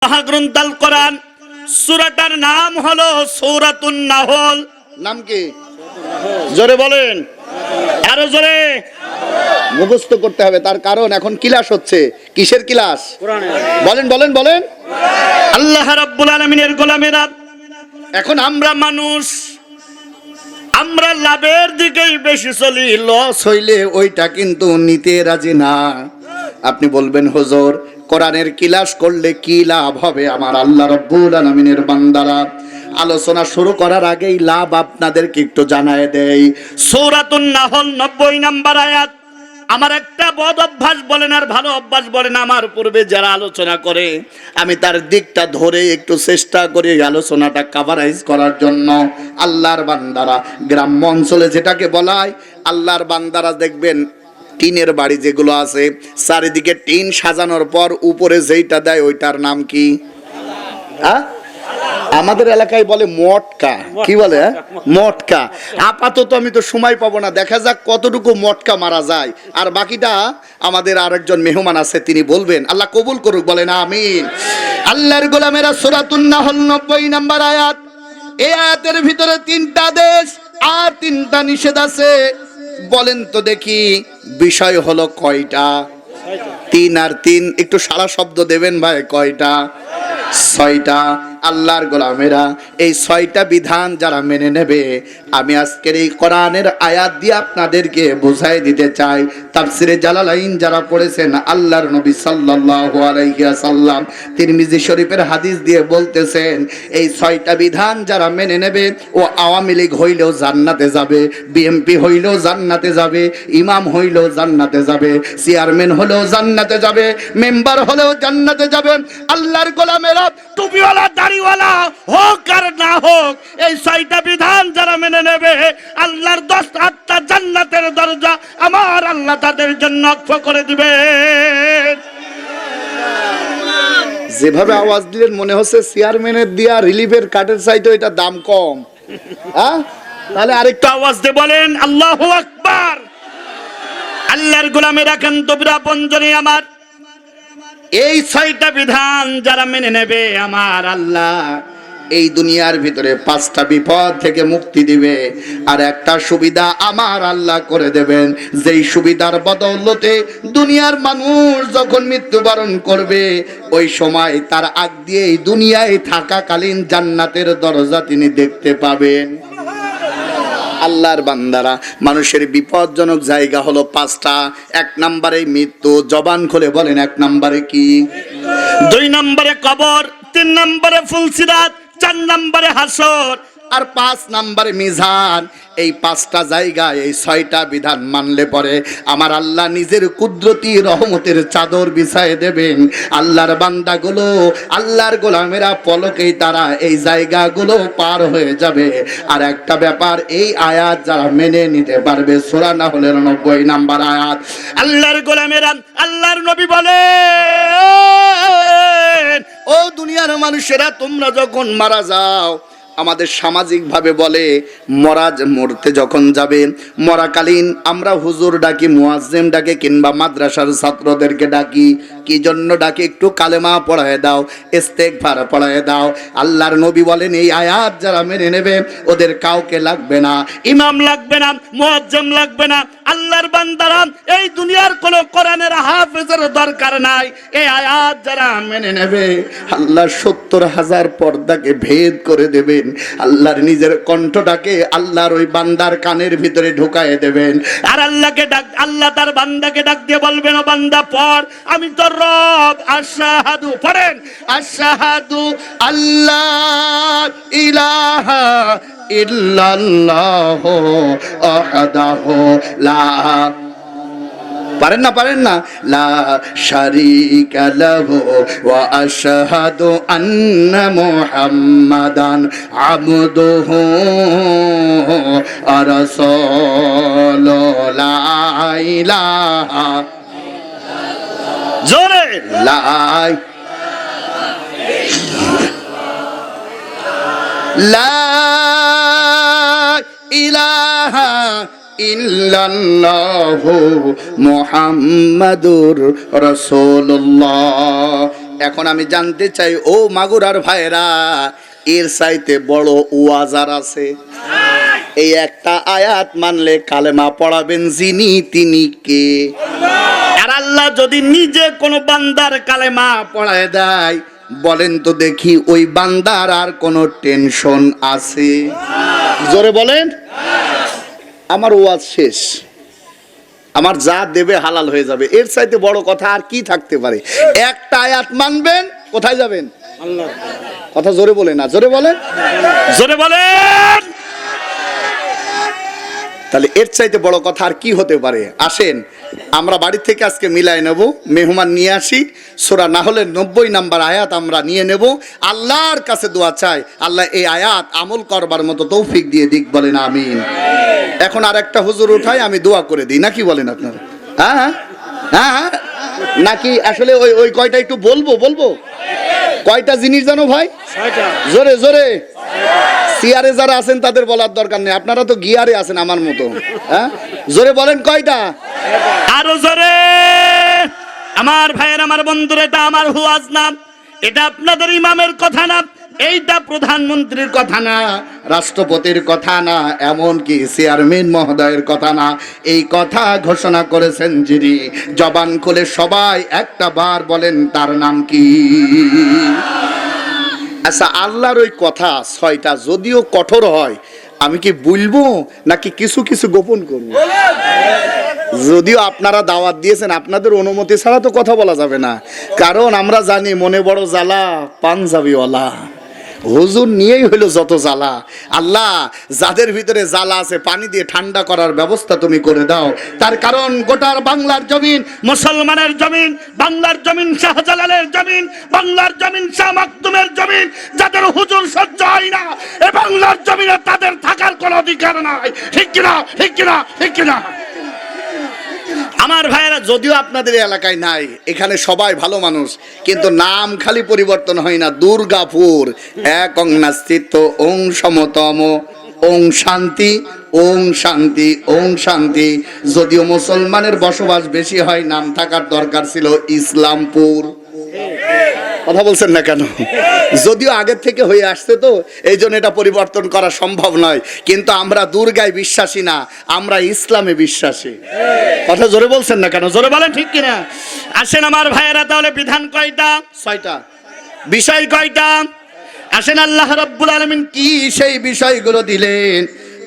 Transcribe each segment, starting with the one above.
মহাগ্রন্থ আল কোরআন, সূরাটার নাম হলো সূরাতুন নাহল। নাম কি? জোরে বলেন, আরো জোরে। মুখস্থ করতে হবে, তার কারণ এখন ক্লাস হচ্ছে। কিসের ক্লাস? বলেন বলেন বলেন। আল্লাহ রাব্বুল আলামিনের গোলামেরা, এখন আমরা মানুষ, আমরা লাভের দিকেই বেশি চলি, লস হইলে ওইটা কিন্তু নিতে রাজি না। আপনি বলবেন হুজুর, কোরআনের ক্লাস করলে কি লাভ হবে আমার আল্লাহ রাব্বুল আলামিনের বান্দারা? আলোচনা শুরু করার আগেই লাভ আপনাদেরকে একটু জানায় দেই। সূরাতুন নাহল 90 নম্বর আয়াত। আমার একটা বদ অভ্যাস বলেন আর ভালো অভ্যাস বলেন, আমার পূর্বে যারা আলোচনা করে আমি তার দিকটা ধরে একটু চেষ্টা করি আলোচনাটা কাভারাইজ করার জন্য। আল্লাহর বান্দারা, গ্রাম্য অঞ্চলে যেটাকে বলায় আল্লাহর বান্দারা, দেখবেন টিনের বাড়ি যেগুলো আছে, চারিদিকে টিন সাজানোর পর উপরে যেইটা দেয় ওইটার নাম কি? হ্যাঁ, আমাদের এলাকায় বলে মটকা। কি বলে? মটকা। আপাতত আমি তো সময় পাবো না, দেখা যাক কতটুকু মটকা মারা যায়। আর বাকিটা আমাদের আরেকজন মেহমান আছে, তিনি বলবেন। আল্লাহ কবুল করুক, বলেন আমিন। আল্লাহর গোলামেরা, সূরাতুন নাহল 90 নম্বর আয়াত। এই আয়াতের ভিতরে 3টা আদেশ আর 3টা নিষেধ আছে। বলেন তো দেখি, বিষয় হলো কয়টা? 3 আর 3, একটু সারা শব্দ দেবেন ভাই। কয়টা? 6টা। আল্লাহর গোলামেরা, এই 6টা বিধান যারা মেনে নেবে, আমি আজকের এই কোরআনের আয়াত দিয়ে আপনাদেরকে বুঝাই দিতে চাই। তাফসিরে জালালাইন যারা পড়েছেন, আল্লাহর নবী সাল্লাল্লাহু আলাইহি ওয়াসাল্লাম তিরমিজি শরীফের হাদিস দিয়ে বলতেছেন, এই 6টা বিধান যারা মেনে নেবে, ও আওয়ামী লীগ হইলেও জান্নাতে যাবে, বিএমপি হইলেও জান্নাতে যাবে, ইমাম হইলেও জান্নাতে যাবে, চেয়ারম্যান হলেও জান্নাতে যাবে, মেম্বার হলেও জান্নাতে যাবে। আল্লাহর গোলামেরা, টুপিওয়ালা দাড়িওয়ালা হোক আর না হোক, এই 6টা বিধান যারা মেনে নেবে, আল্লাহর 10টা জান্নাতের দরজা আমার আল্লাহ তাদের জন্য ওয়াকফ করে দিবে। যেভাবে আওয়াজ দিলেন মনে হচ্ছে চেয়ারম্যানের দিয়া রিলিফের কার্ডের চাইতে এটা দাম কম। হ্যাঁ, তাহলে আরেকটু আওয়াজ দিয়ে বলেন আল্লাহু আকবার। আল্লাহর গোলামেরা, কান্তবীরা পঞ্জনী আমার, এই 6টা বিধান যারা মেনে নেবে, আমার আল্লাহ এই দুনিয়ার ভিতরে 5টা বিপদ থেকে মুক্তি দিবে, আর একটা সুবিধা আমার আল্লাহ করে দেবেন। যেই সুবিধার বদৌলতে দুনিয়ার মানুষ যখন মৃত্যুবরণ করবে, ওই সময় তার আগ দিয়ে এই দুনিয়ায় থাকাকালীন জান্নাতের দরজা তিনি দেখতে পাবেন। আল্লাহর বান্দারা, মানুষের বিপজ্জনক জায়গা হলো 5টা। 1 নম্বরে মৃত্যু, জবান খুলে বলেন 1 নম্বরে কি? 2 নম্বরে কবর, 3 নম্বরে ফুলসিরাত, 4 নম্বরে হাসর, আর 5 নম্বরে মিজান। এই 5টা জায়গায় এই 6টা বিধান মানলে পরে আমার আল্লাহ নিজের কুদরতি রহমতের চাদর বিছায় দেবেন। আল্লাহর বান্দাগুলো, আল্লাহর গোলামেরা, পলকেই তারা এই জায়গাগুলো পার হয়ে যাবে। আর একটা ব্যাপার, এই আয়াত যারা মেনে নিতে পারবে, সূরা নাহলের 90 নম্বর আয়াত। আল্লাহর গোলামেরা, আল্লাহর নবী বলেন, ও দুনিয়ার মানুষেরা, তোমরা যখন মারা যাও, আমাদের সামাজিকভাবে বলে মরতে যখন যাবে, মরাকালীন আমরা হুজুর ডাকি, মুয়াজ্জিম ডাকে, কিংবা মাদ্রাসার ছাত্রদেরকে ডাকি। কি জন্য ডাকি? একটু কালেমা পড়ায় দাও, ইস্তেগফার পড়ায় দাও। আল্লাহর নবী বলেন, এই আয়াত যারা মেনে নেবে, ওদের কাউকে লাগবে না, ইমাম লাগবে না, মুয়াজ্জিম লাগবে না। আল্লাহর বান্দারা, এই দুনিয়ার কোন কোরআনের হাফেজের দরকার নাই। এই আয়াত যারা মেনে নেবে, আল্লাহ 70,000 পর্দাকে ভেদ করে দেবেন। আল্লাহর নিজের কণ্ঠটাকে আল্লাহর ওই বান্দার কানের ভিতরে ঢুকায় দেবেন। আর আল্লাহকে ডাক, আল্লাহ তার বান্দাকে ডাক দিয়ে বলবেন, ও বান্দা পড়, আমি তোর রব। আশহাদু, পড়েন, আশহাদু আল্লাহ ইলাহা ইল্লাল্লাহু আহাদাহু লা, পারেন না? পারেন না? লা শারীকা লাহু ওয়া আশহাদু আন্না মুহাম্মাদান আবদুহু ওয়া রাসূলুহু লা ইলাহা, জোরে, লা ইলাহা ইল্লাল্লাহু মুহাম্মাদুর রাসূলুল্লাহ। এখন আমি জানতে চাই ও মাগুরার ভাইরা, এর চাইতে বড় ওয়াজ আর আছে? এই একটা আয়াত মানলে কালেমা পড়াবেন যিনি, তিনি কে? আর আল্লাহ যদি নিজে কোন বান্দার কালেমা পড়ায় দেয়, বলেন তো দেখি ওই বান্দার আর কোনো টেনশন আছে? জোরে বলেন। আমার ওয়াজ শেষ, আমার যা দেবে হালাল হয়ে যাবে, এর চাইতে বড় কথা আর কি থাকতে পারে? একটা আয়াত মানবেন, কোথায় যাবেন? আল্লাহ। কথা জোরে বলে না, জোরে বলেন, জোরে বলেন। তাহলে এর চাইতে বড় কথা আর কি হতে পারে? আসেন আমরা বাড়ি থেকে আজকে মিলাই নেব, মেহমান নিয়ে আসি, সূরা নাহলের 90 নম্বর আয়াত আমরা নিয়ে নেব। আল্লাহর কাছে দোয়া চাই, আল্লাহ এই আয়াত আমল করবার মতো তৌফিক দিয়ে দিক, বলেন আমিন। এখন আর একটা হুজুর উঠাই, আমি দোয়া করে দিই, নাকি বলেন আপনারা? হ্যাঁ হ্যাঁ, নাকি আসলে ওই ওই কয়টা একটু বলবো? কয়টা জিনিস জানো ভাই? জোরে জোরে। সিয়ারে যারা আছেন তাদের বলার দরকার নেই, আপনারা তো গিয়ারে আছেন আমার মতো। হ্যাঁ, জোরে বলেন কয়টা? আরো জোরে। আমার ভাইয়ের, আমার বন্ধুরা, এটা আমার হুয়াজ না, এটা আপনাদের ইমামের কথা না, এইটা প্রধানমন্ত্রীর কথা না, রাষ্ট্রপতির কথা না, এমনকি চেয়ারম্যান মহোদয়ের কথা না। এই কথা ঘোষণা করেছেন যিনি, জবান খুলে সবাই একটা বার বলেন তার নাম কি? আচ্ছা, আল্লাহর ওই কথা 6টা যদিও কঠোর হয়, আমি কি বলবো নাকি কিছু কিছু গোপন করবো? যদিও আপনারা দাওয়াত দিয়েছেন, আপনাদের অনুমতি ছাড়া তো কথা বলা যাবে না, কারণ আমরা জানি মনে বড় জ্বালা পাঞ্জাবিওয়ালা। হুজুর নিয়েই হইলো যত জ্বালা। আল্লাহ, যাদের ভিতরে জ্বালা আছে পানি দিয়ে ঠান্ডা করার ব্যবস্থা তুমি করে দাও। তার কারণ গোটার বাংলার জমিন মুসলমানের জমিন, বাংলার জমিন শাহজালালের জমিন, বাংলার জমিন শাহ মাকদুমের জমিন। যাদের হুজুর সহ্য হয় না, এ বাংলার জমিনে তাদের থাকার কোনো অধিকার নাই। ঠিক কিনা, ঠিক কিনা, ঠিক কিনা? আমার ভাইয়েরা, যদিও আপনাদের এলাকায় নাই, এখানে সবাই ভালো মানুষ, কিন্তু নাম খালি পরিবর্তন হয় না। দুর্গাপুর এক নাস্তিত্ব ওং সমতম ওং শান্তি ওং শান্তি ওং শান্তি। যদিও মুসলমানের বসবাস বেশি হয়, নাম থাকার দরকার ছিল ইসলামপুর। কথা বলছেন না কেন? যদিও আগের থেকে হয়ে আসছে তো এই জন্য এটা পরিবর্তন করা সম্ভব নয়, কিন্তু আমরা দুর্গায় বিশ্বাসী না, আমরা ইসলামে বিশ্বাসী। কথা জোরে বলছেন না কেন? জোরে বলেন, ঠিক কিনা? আসেন আমার ভাইয়েরা, তাহলে বিধান কয়টা? 6টা। বিষয় কয়টা? আসেন, আল্লাহ রাব্বুল আলামিন কি সেই বিষয়গুলো দিলেন?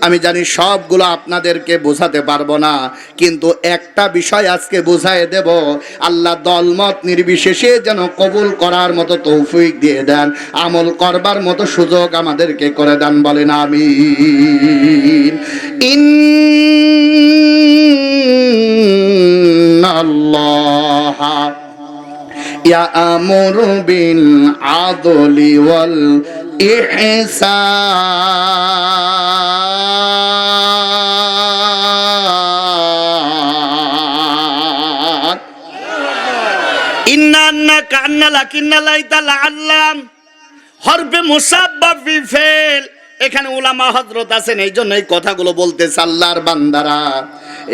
আমি জানি সবগুলো আপনাদেরকে বোঝাতে পারবো না, কিন্তু একটা বিষয় আজকে বুঝায় দেব। আল্লাহ দলমত নির্বিশেষে যেন কবুল করার মতো তৌফিক দিয়ে দেন, আমল করবার মতো সুযোগ আমাদেরকে করে দেন, বলেন আমিন। ইন্নাল্লাহ ইয়া'মুরু বিল আদলি ওয়াল ইহসান। ইন্নান্না কান্না লাকিন্না লাইতা লাআল্লাম হরফে মুসাব্বাব ফি ফেল। এখানে উলামা হযরত আছেন, এই জন্য এই কথাগুলো বলতেছে। আল্লাহর বান্দারা,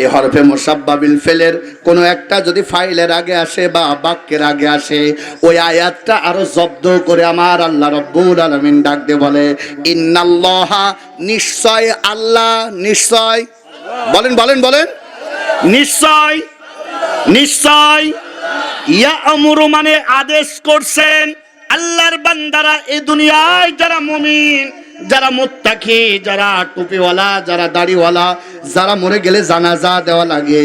এই হরফে মুসাব্বাবিল ফেলের কোনো একটা যদি ফাইলের আগে আসে বা বাক্যের আগে আসে, ওই আয়াতটা আরো জব্দ করে আমার আল্লাহ রাব্বুল আলামিন ডাক দিয়ে বলে, ইন্নাল্লাহা, নিশ্চয় আল্লাহ, নিশ্চয়, বলেন বলেন বলেন, নিশ্চয়, নিশ্চয়, ইয়া'মুরু মানে আদেশ করছেন। আল্লাহর বান্দারা, এই দুনিয়ায় যারা মুমিন, যারা মুত্তাকি, যারা টুপিওয়ালা, যারা দাড়িওয়ালা, যারা মরে গেলে জানাজা দেওয়া লাগে,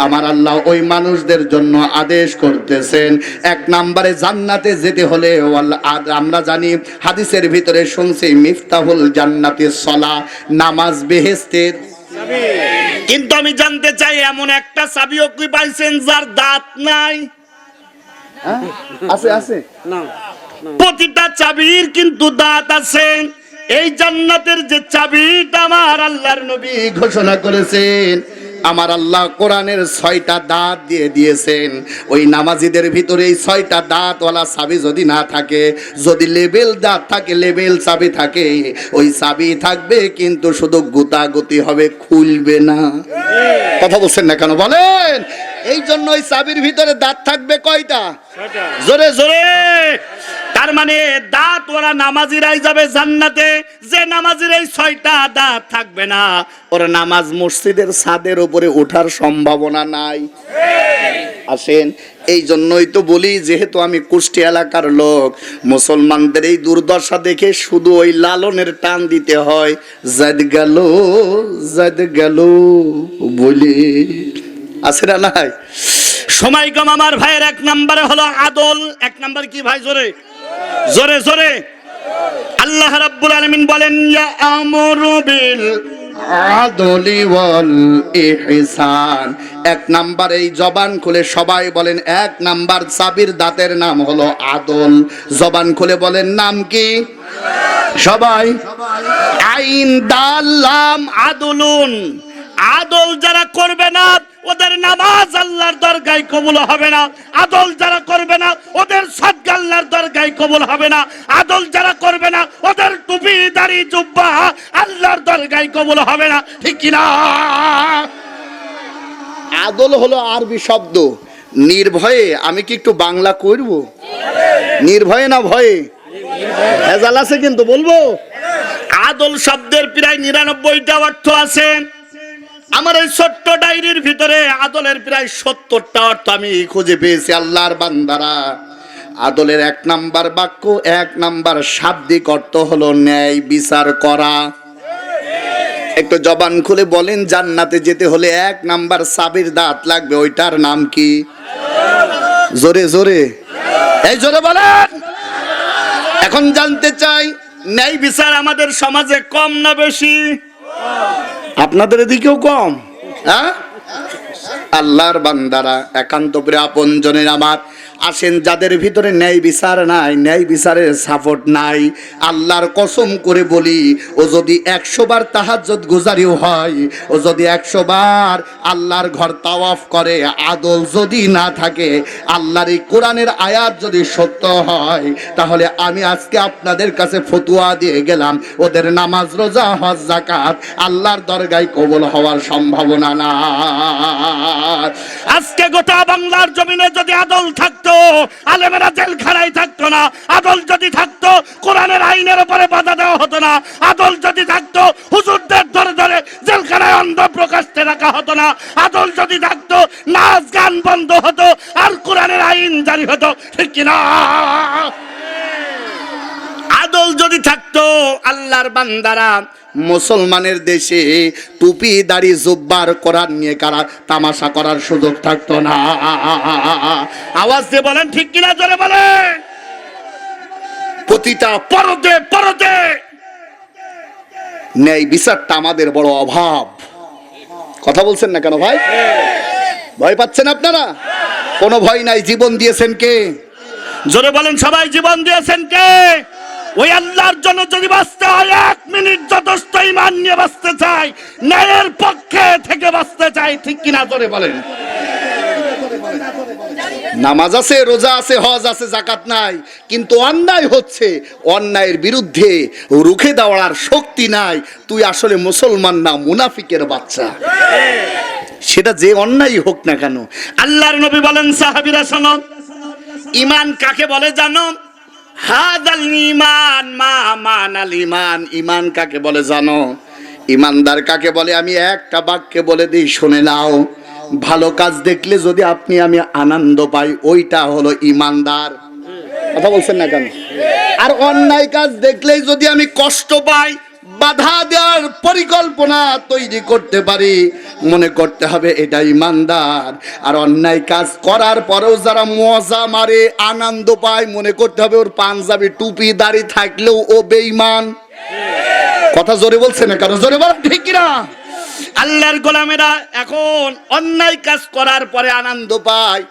আমার আল্লাহ ওই মানুষদের জন্য আদেশ করতেছেন। 1 নম্বরে জান্নাতে যেতে হলে আমরা জানি, হাদিসের ভিতরে শুনছি, মিফতাহুল জান্নাতিস সালাহ, নামাজ বেহেশতের চাবি। কিন্তু আমি জানতে চাই, এমন একটা চাবিও কি পাইছেন যার দাঁত নাই? আছে আছে না? প্রতিটা চাবির কিন্তু দাঁত আছে। এই জান্নাতের যে চাবিটা আমার আল্লাহর নবী ঘোষণা করেছেন, আমার আল্লাহ কোরআনের 6টা দাঁত দিয়ে দিয়েছেন। ওই নামাজিদের ভিতরে এই 6টা দাঁতওয়ালা চাবি যদি না থাকে, যদি লেবেল দাঁত থাকে, লেবেল চাবি থাকে, ওই চাবি থাকবে কিন্তু শুধু গুতাগুতি হবে, খুলবে না। কথা বলছেন না কেন বলেন? এই জন্য ওই চাবির ভিতরে দাঁত থাকবে কয়টা? জোরে জোরে। তার মানে দাঁত ওরা নামাজিরাই যাবে জান্নাতে। যে নামাজির এই 6টা দাঁত থাকবে না, ওর নামাজ মসজিদের ছাদের উপরে ওঠার সম্ভাবনা নাই। আসেন, এই জন্যই তো বলি, যেহেতু আমি কুষ্টিয়া এলাকার লোক, মুসলমানদের এই দুর্দশা দেখে শুধু ওই লালনের টান দিতে হয়, জাদ গেল বলি। আছে না নাই? সময় কম আমার ভাইয়ের। 1 নম্বরে হলো আদল। 1 নম্বর কি ভাই? জোরে জোরে জোরে। আল্লাহ রাব্বুল আলামিন বলেন, ইয়া'মুরু বিল আদলি ওয়াল ইহসান। 1 নাম্বার, এই জবান খুলে সবাই বলেন, 1 নাম্বার চাবির দাঁতের নাম হলো আদল। জবান খুলে বলেন, নাম কি সবাই? আইন দাল লাম আদলুন। আদল যারা করবে না, ওদের নামাজ আল্লাহর দরগায় কবুল হবে না। আদল যারা করবে না, ওদের সাদকা আল্লাহর দরগায় কবুল হবে না। আদল যারা করবে না, ওদের টুপি দাড়ি জুব্বা আল্লাহর দরগায় কবুল হবে না। ঠিক কি না? আদল হলো আরবি শব্দ। নির্ভয়ে, আমি কি একটু বাংলা করব? নির্ভয়ে না ভয়ে? ভেজাল আছে কিন্তু বলবো। আদল শব্দের প্রায় 99টা অর্থ আছে। আমার এই ছোট্ট ডায়েরির ভিতরে আদলের প্রায় 70টা অর্থ আমি খুঁজে পেয়েছি। আল্লাহর বান্দারা, আদলের 1 নাম্বার বাক্য, 1 নাম্বার শাব্দিক অর্থ হলো ন্যায় বিচার করা। একটু জবান খুলে বলেন, জান্নাতে যেতে হলে 1 নাম্বার চাবির দাঁত লাগবে, ওইটার নাম কি? জোরে জোরে, এই জোরে বলেন। এখন জানতে চাই, ন্যায় বিচার আমাদের সমাজে কম না বেশি? আপনাদের এদিকেও কম? হ্যাঁ? আল্লাহর বান্দারা, একান্ত প্রিয় আপনজনের আমার, আসেন, যাদের ভিতরে ন্যায় বিচার নাই, ন্যায় বিচারের সাপোর্ট নাই, আল্লাহর কসম করে বলি, ও যদি 100 বার তাহাজ্জুদ গুজারিও হয়, ও যদি 100 বার আল্লাহর ঘর তাওয়াফ করে, আদল যদি না থাকে, আল্লাহর এই কোরআনের আয়াত যদি সত্য হয়, তাহলে আমি আজকে আপনাদের কাছে ফতোয়া দিয়ে গেলাম, ওদের নামাজ, রোজা, হজ, যাকাত আল্লাহর দরগায় কবুল হওয়ার সম্ভাবনা না। আজকে গোটা বাংলার জমিনে যদি আদল থাকতো, আলেমেরা জেলখানায় থাকতো না। আদল যদি থাকতো, কোরআনের আইনের উপরে বাধা দেওয়া হতো না। আদল যদি থাকতো, হুজুরদের ধরে ধরে জেলখানায় অন্ধ প্রকাশ্যে রাখা হতো না। আদল যদি থাকতো, নাচ গান বন্ধ হতো, আর কোরআনের আইন জারি হতো। ঠিক কিনা? আদল যদি থাকতো, আল্লাহর বান্দারা, মুসলমানের দেশে টুপি দাড়ি জুব্বার কোরআন নিয়ে কারা তামাশা করার সুযোগ থাকতো না। আওয়াজ দিয়ে বলেন ঠিক কিনা, জোরে বলেন। প্রতিটা পরতে পরতে ন্যায় বিচারটা আমাদের বড় অভাব। কথা বলছেন না কেন ভাই? ভয় পাচ্ছেন আপনারা? কোনো ভয় নাই। জীবন দিয়েছেন কে? জোরে বলেন সবাই, জীবন দিয়েছেন কে? ওই আল্লাহর জন্য যদি বাঁচতে হয়, 1 মিনিট যথেষ্ট। ঈমান নিয়ে বাঁচতে চাই, ন্যায়ের পক্ষে থেকে বাঁচতে চাই। ঠিক কিনা, জোরে বলেন। নামাজ আছে, রোজা আছে, হজ আছে, যাকাত নাই, কিন্তু অন্যায় হচ্ছে। অন্যায়ের বিরুদ্ধে রুখে দেওয়ার শক্তি নাই। তুই আসলে মুসলমান না, মুনাফিকের বাচ্চা। সেটা যে অন্যায় হোক না কেন। আল্লাহর নবী বলেন, সাহাবীরা শোনো, ঈমান কাকে বলে জানো? হাদাল ঈমান মা মানাল ঈমান। ঈমান কাকে বলে জানো? ঈমানদার কাকে বলে? আমি একটা বাক্যে বলে দিই, শুনে নাও। ভালো কাজ দেখলে যদি আপনি আমি আনন্দ পাই, ওইটা হলো ঈমানদার। কথা বলছেন না কেন? আর অন্যায় কাজ দেখলেই যদি আমি কষ্ট পাই, বাধা দেওয়ার পরিকল্পনা তৈরি করতে পারি, মনে করতে হবে এটা ঈমানদার। আর অন্যায় কাজ করার পরেও যারা মজা মারে, আনন্দ পায়, মনে করতে হবে ওর পাঞ্জাবি টুপি দাড়ি থাকলেও ও বেঈমান। কথা জোরে বলছে না কারণ? জোরে বল ঠিক কিনা? আল্লাহর গোলামেরা এখন অন্যায় কাজ করার পরে আনন্দ পায়।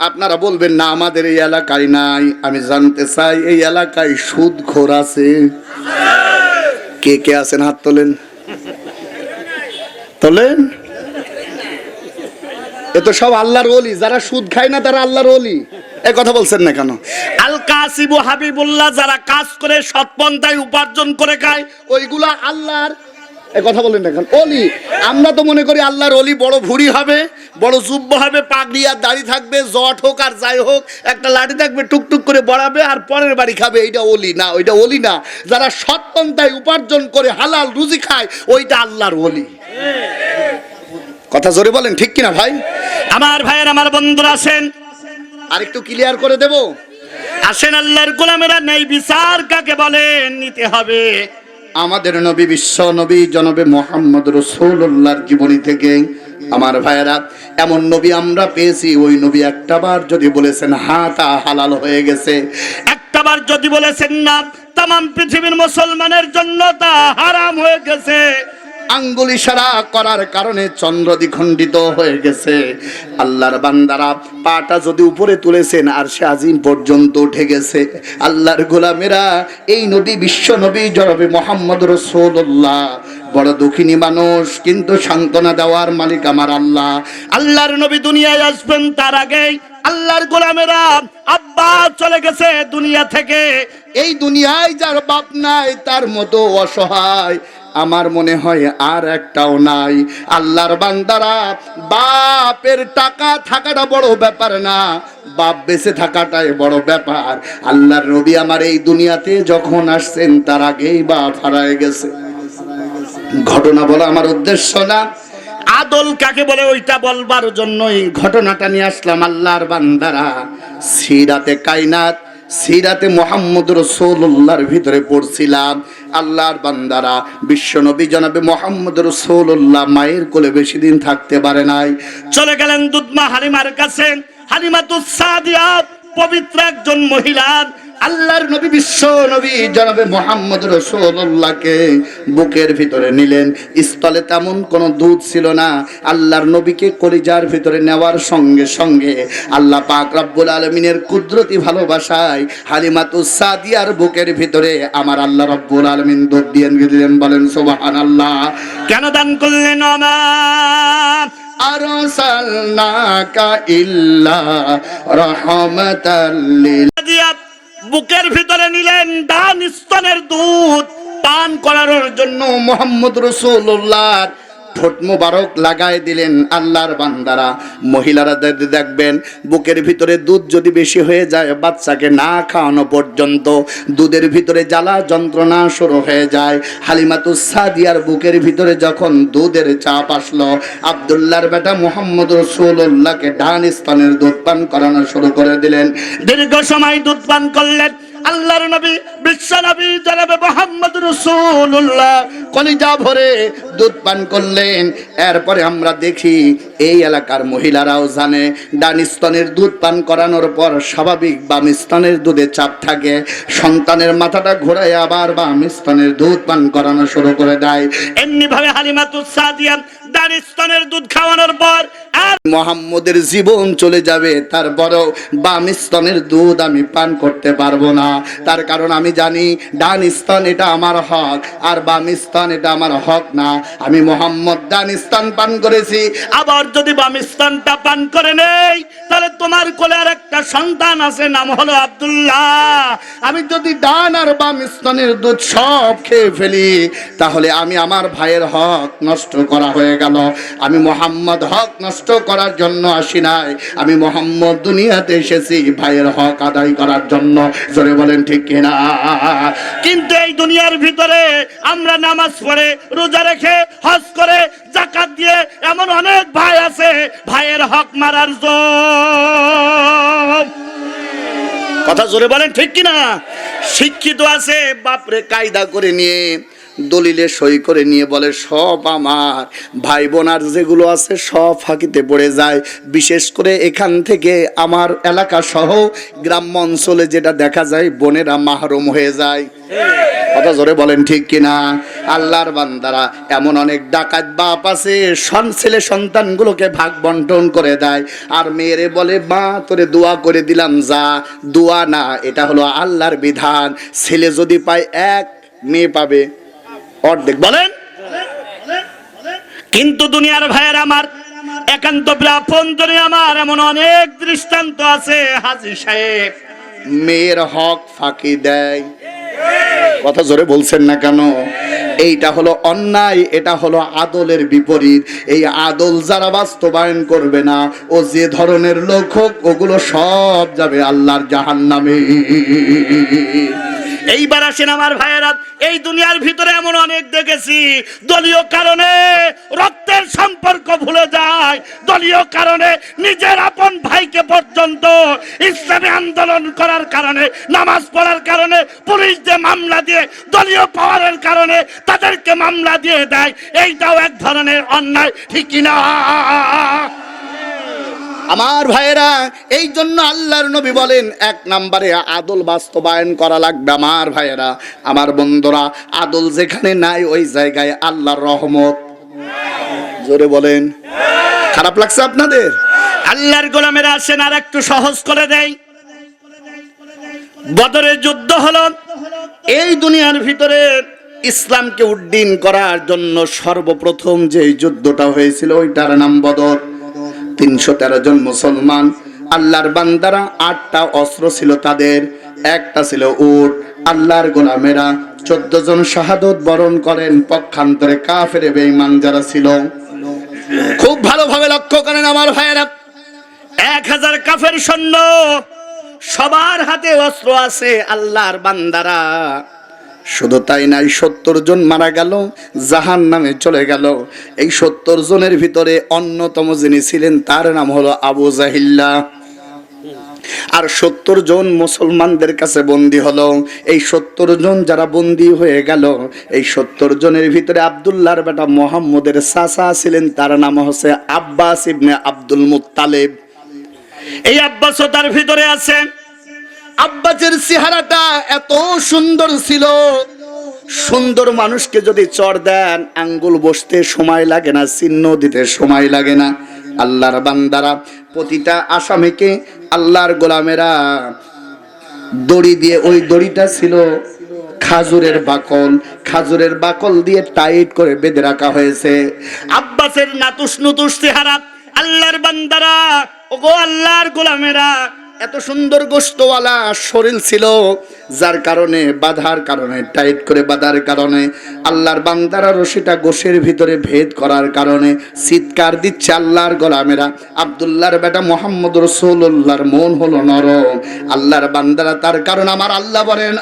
আপনারা বলবেন না আমাদের এই এলাকায় নাই। আমি জানতে চাই, এই এলাকায় সুদখোর আছে? কে কে আছেন হাত তোলেন, তোলেন। এ তো সব আল্লাহর ওলি, যারা সুদ খায় না তারা আল্লাহর ওলি। এই কথা বলছেন না কেন? আল কাসিবু হাবিবুল্লাহ, যারা কাজ করে সৎ পন্থায় উপার্জন করে খায় ওইগুলা আল্লাহর, এই কথা বলেন না কেন ওলি। আমরা তো মনে করি আল্লাহর ওলি বড় ভুঁড়ি হবে, বড় জুব্ব হবে, পাগড়ি আর দাড়ি থাকবে, জট হোক আর যাই হোক, একটা লাঠি থাকবে, টুকটুক করে বড়াবে আর পরের বাড়ি খাবে, এইটা ওলি না, ওইটা ওলি না। যারা সৎ পন্থায় উপার্জন করে হালাল রুজি খায় ওইটা আল্লাহর ওলি। কথা জোরে বলেন, ঠিক কিনা ভাই? আমার ভাইয়ের, আমার বন্ধুরা আছেন, আরেকটু ক্লিয়ার করে দেব। আসেন, আল্লাহর গোলামেরা, নেই বিচার কাকে বলেন নিতে হবে। আমাদের নবী, বিশ্ব নবী জনাবে মুহাম্মদ রাসূলুল্লাহর জীবনী থেকে আমার ভাইয়েরা, এমন নবী আমরা পেয়েছি, ওই নবী একটাবার যদি বলেছেন হ্যাঁ তা হালাল হয়ে গেছে, একটাবার যদি বলেছেন না তামাম পৃথিবীর মুসলমানের জন্য তা হারাম হয়ে গেছে। আঙ্গুল ইশারা করার কারণে চন্দ্র দ্বিখণ্ডিত হয়ে গেছে। আল্লাহর বান্দারা, পাটা যদি উপরে তুলেছেন আর সে আজিম পর্যন্ত উঠে গেছে। আল্লাহর গোলামেরা, এই নবী, বিশ্ব নবী জনাবে মুহাম্মদ রাসূলুল্লাহ বড় দুঃখিনী মানুষ, কিন্তু সান্ত্বনা দেওয়ার মালিক আমার আল্লাহ। আল্লাহর নবী দুনিয়ায় আসবেন তার আগেই আল্লাহর গোলামেরা আব্বা চলে গেছে দুনিয়া থেকে। এই দুনিয়ায় যার বাপ নাই তার মতো অসহায় আমার মনে হয় আর একটাও নাই। আল্লাহর বান্দারা, বাপের টাকা থাকাটা বড় ব্যাপার না, বাপ বেঁচে থাকাটাই বড় ব্যাপার। আল্লাহর নবী আমার এই দুনিয়াতে যখন আসছেন তার আগেই বাপ হারায় গেছে। ঘটনা বলা আমার উদ্দেশ্য না, আদল কাকে বলে ওইটা বলবার জন্যই ঘটনাটা নিয়ে আসলাম। আল্লাহর বান্দারা, সিরাতে কায়নাত, সিরাতে মুহাম্মদ রাসূলুল্লাহর ভিতরে পড়ছিলাম। আল্লাহর বান্দারা, বিশ্ব নবী জনাবে মুহাম্মদ রাসূলুল্লাহ মায়ের কোলে বেশি দিন থাকতে পারে নাই, চলে গেলেন দুধমা হালিমার কাছে। হালিমাতুস সাদিয়া পবিত্র একজন মহিলা আল্লাহর নবী, বিশ্ব নবী জনাবে মুহাম্মদ রাসূলুল্লাহকে বুকের ভিতরে নিলেন। স্থলে তেমন কোনো দুধ ছিল না। আল্লাহর নবীকে কলিজার ভিতরে নেওয়ার সঙ্গে সঙ্গে আল্লাহ পাক রব্বুল আলামিনের কুদরতি ভালোবাসায় হালিমাতুস সাদিয়ার বুকের ভিতরে আমার আল্লাহ রব্বুল আলামিন দুধ দিয়ে দিলেন। বলেন সুবহানাল্লাহ। কেন দান করলেন? আমা আরসালনাকা ইল্লা রাহমাতাল লিল, বুকের ভিতরে নিলেন, ডান স্তনের দুধ পান করানোর জন্য মুহাম্মদ রাসূলুল্লাহর ঠোঁট মোবারক লাগায় দিলেন। আল্লাহর বান্দারা, মহিলারা দেখবেন বুকের ভিতরে দুধ যদি বেশি হয়ে যায়, বাচ্চাকে না খাওয়ানো পর্যন্ত দুধের ভিতরে জ্বালা যন্ত্রণা শুরু হয়ে যায়। হালিমাতুস সাদিয়ার বুকের ভিতরে যখন দুধের চাপ আসলো, আব্দুল্লাহর বেটা মুহাম্মদ রাসূলুল্লাহকে ডান স্তনের দুধ পান করানো শুরু করে দিলেন। দীর্ঘ সময় দুধ পান করলেন আল্লাহর নবী, বিশ্ব নবী জনাবে মুহাম্মদ রাসূলুল্লাহ কলিজা ভরে দুধ পান করলেন। এরপরে আমরা দেখি এই এলাকার মহিলারাও জানে ডান স্তনের দুধ পান করানোর পর স্বাভাবিক বাম স্তনের দুধে চাপ থাকে, সন্তানের মাথাটা ঘোরায় আবার বাম স্তনের দুধ পান করানো শুরু করে দেয়। এমনি ভাবে হালিমাতুস সাদিয়া ডান স্তনের দুধ খাওয়ানোর পর আর মুহাম্মদের জীবন চলে যাবে, তারপরেও বাম স্তনের দুধ আমি পান করতে পারবো না। তার কারণ আমি জানি ডান স্তন এটা আমার হক আর বাম স্তন এটা আমার হক না। আমি মুহাম্মদ ডান স্তন পান করেছি, আবার যদি বাম স্তনটা পান করে নেই তাহলে তোমার কোলে আর একটা সন্তান আছে, নাম হলো আব্দুল্লাহ। আমি যদি ডান আর বাম স্তনের দুধ সব খেয়ে ফেলি তাহলে আমি আমার ভাইয়ের হক নষ্ট করা হয়ে গেল। আমি মুহাম্মদ হক নষ্ট করার জন্য আসি নাই, আমি মুহাম্মদ দুনিয়াতে এসেছি ভাইয়ের হক আদায় করার জন্য। জোরে বলেন ঠিক কিনা? কিন্তু এই দুনিয়ার ভিতরে আমরা নামাজ পড়ে, রোজা রেখে, হজ করে, যাকাত দিয়ে এমন অনেক ভাই আছে ভাইয়ের হক মারার জন্য। কথা জোরে বলেন ঠিক কিনা? শিক্ষিত আছে, বাপরে কায়দা করে নিয়ে দলিলে সই করে নিয়ে বলে সব আমার, ভাই বোন আর যেগুলো আছে সব ফাঁকিতে পড়ে যায়। বিশেষ করে এখান থেকে আমার এলাকা সহ গ্রাম্য অঞ্চলে যেটা দেখা যায়, বোনেরা মাহরুম হয়ে যায়। কথা জোরে বলেন ঠিক কিনা? আল্লাহর বান্দারা, এমন অনেক ডাকাত বাপ আছে ছেলে সন্তানগুলোকে ভাগ বন্টন করে দেয় আর মেয়েরে বলে মা তোরে দোয়া করে দিলাম যা। দোয়া না, এটা হলো আল্লাহর বিধান। ছেলে যদি পায় এক, মেয়ে পাবে অর্ধেক। বলেন কিন্তু দুনিয়ার ভাইয়ের আমার, একান্ত আপনজনে আমার এমন অনেক দৃষ্টান্ত আছে। হাজী সাহেব মেয়ের হক ফাঁকি দেয়, কথা জোরে বলছেন না কেন? এইটা হলো অন্যায়, এটা হলো আদলের বিপরীত। এই আদল যারা বাস্তবায়ন করবে না, ও যে ধরনের লোক হোক, ওগুলো সব যাবে আল্লাহর জাহান্নামে। এইবার আসেন আমার ভাইয়েরা, এই দুনিয়ার ভিতরে এমন অনেক দেখেছি দলীয় কারণে রক্তের সম্পর্ক ভুলে যায়, দলীয় কারণে নিজের আপন ভাইকে পর্যন্ত ইসলামী আন্দোলন করার কারণে, নামাজ পড়ার কারণে পুলিশ যে মামলা দিয়ে, দলীয় পাওয়ারের কারণে তাদেরকে মামলা দিয়ে দেয়। এইটাও এক ধরনের অন্যায়, ঠিক কিনা? আমার ভাইয়েরা, এই জন্য আল্লাহর নবী বলেন এক নম্বরে আদল বাস্তবায়ন করা লাগবে। আমার ভাইয়েরা, আমার বন্ধুরা, আদল যেখানে নাই ওই জায়গায় আল্লাহর রহমত। জোরে বলেন। খারাপ লাগছে আপনাদের? আল্লাহর গোলামেরা আসেন আর একটু সহজ করে দেয়। বদরের যুদ্ধ হলো এই দুনিয়ার ভিতরে ইসলামকে উড্ডীন করার জন্য সর্বপ্রথম যে যুদ্ধটা হয়েছিল ওইটার নাম বদর। 313 জন মুসলমান আল্লাহর বান্দারা, 8টা অস্ত্র ছিল তাদের, একটা ছিল উট। আল্লাহর গোলামেরা 14 জন শাহাদত বরণ করেন। পক্ষান্তরে কাফের বেঈমান যারা ছিল, খুব ভালোভাবে লক্ষ্য করেন আমার ভাইয়েরা, 1000 কাফের সৈন্য, সবার হাতে অস্ত্র আছে। আল্লাহর বান্দারা শুধু তাই নাই, 70 জন মারা গেল, জাহান্নামে চলে গেল। এই 70 জনের ভিতরে অন্যতম যিনি ছিলেন তার নাম হলো আবু জাহিল্লা। আর 70 জন মুসলমানদের কাছে বন্দী হলো। এই 70 জন যারা বন্দী হয়ে গেল, এই 70 জনের ভিতরে আব্দুল্লাহর বেটা মুহাম্মদের চাচা ছিলেন, তার নাম হচ্ছে আব্বাস ইবনে আব্দুল মুত্তালিব। এই আব্বাসও তার ভিতরে আছে। আব্বাসের চেহারাটা এত সুন্দর ছিল, সুন্দর মানুষকে যদি চড় দেন আঙ্গুল বসতে সময় লাগে না, চিহ্ন দিতে সময় লাগে না। আল্লাহর বান্দারা, প্রতিটা আসামিকে আল্লাহর গোলামেরা দড়ি দিয়ে, ওই দড়িটা ছিল খাজুরের বাকল, খাজুরের বাকল দিয়ে টাইট করে বেঁধে রাখা হয়েছে। আব্বাসের নাতুস নুতুস চেহারা, আল্লাহর বান্দারা, ওগো আল্লাহর গোলামেরা, এত সুন্দর গোশতওয়ালা শরীর ছিল, যার কারণে বাঁধার কারণে, টাইট করে বাঁধার কারণে আল্লাহর বান্দারা রশিটা গোশের ভিতরে ভেদ করার কারণে চিৎকার দিচ্ছে আল্লাহর গোলামেরা। আব্দুল্লাহর বেটা মুহাম্মদ রাসূলুল্লাহর মন হলো নরম। আল্লাহর বান্দারা, তার কারণ আমার আল্লাহ বলেন,